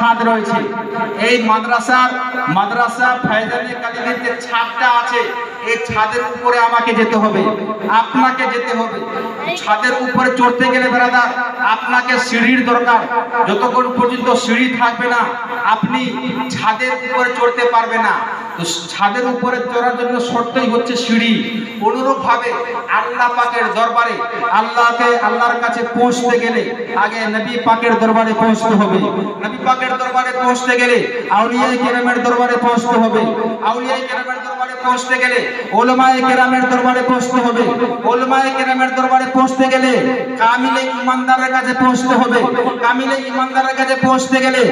ছাদ রয়েছে। এই মাদ্রাসা ফায়জানে কালিমের যে ছাদটা আছে, এই ছাদের উপরে আমাকে যেতে হবে, আপনাকে যেতে হবে। ছাদের উপরে চড়তে গেলে ব্রাদার আপনাকে সিঁড়ির দরকার। যতক্ষণ পর্যন্ত সিঁড়ি থাকবে না আপনি ছাদের উপরে চড়তে পারবে না। তো ছাদের উপরে চড়ার জন্য শর্তই হচ্ছে সিঁড়ি। অনুরূপ ভাবে আল্লাহ পাকের দরবারে আল্লাহর কাছে পৌঁছতে গেলে আগে নবী পাকের দরবারে পৌঁছতে হবে। নবী পাকের দরবারে পৌঁছতে গেলে আউলিয়ায়ে কেরামের দরবারে পৌঁছতে হবে। আউলিয়ায়ে কেরামের দরবারে পৌঁছতে গেলে উলামায়ে কেরামের দরবারে পৌঁছতে হবে। উলামায়ে কেরামের দরবারে পৌঁছতে গেলে কামিলে ঈমানদারের কাছে পৌঁছতে হবে। কামিলে ঈমানদারের কাছে পৌঁছতে গেলে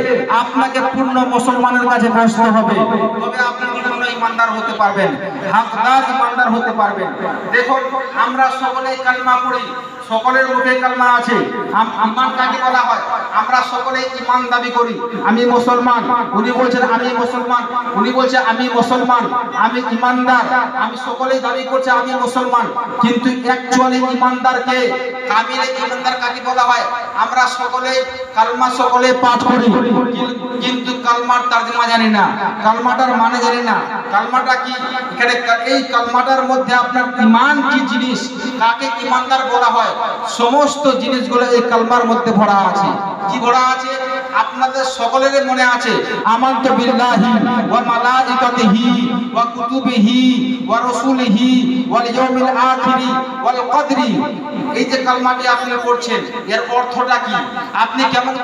আপনাকে পূর্ণ মুসলমানের কাছে পৌঁছতে হবে। তবে আপনি পূর্ণ ঈমানদার হতে পারবেন, হকদার ঈমানদার হতে পারবেন। দেখুন আমরা সকলেই কালিমা পড়ি, সকলের মুখে কালিমা আছে। আমার কাকে বলা হয়? আমরা সকলেই ঈমান দাবি করি, আমি মুসলমান। উনি বলছেন আমি মুসলমান, উনি বলছে আমি মুসলমান, আমি ঈমানদার। আমি সকলেই দাবি করছে আমি মুসলমান, কিন্তু অ্যাকচুয়ালি ঈমানদারকে, কামিলে ঈমানদার কাকে বলা হয়? আমরা সকলেই কালমা সকলেই পাঠ করি, কিন্তু কালমার তরজমা জানি না, কালমাটার মানে জানি না। কালমাটা কি? এখানে এই কালমাটার মধ্যে আপনার ঈমান কি জিনিস, কাকে ঈমানদার বলা হয়, সমস্ত জিনিসগুলো এই কালমার মধ্যে ভরা আছে। কি ভরা আছে? আপনাদের সকলের মনে আছে আমানতু বিল্লাহি ওয়া মালাইকাতিহি ওয়া কুতুবিহি ওয়া রাসূলিহি ওয়াল ইয়াউমিল আখিরি ওয়াল কদরি। এই যে কালমাটি আপনি পড়ছেন এর অর্থটা কি? আপনি কেমন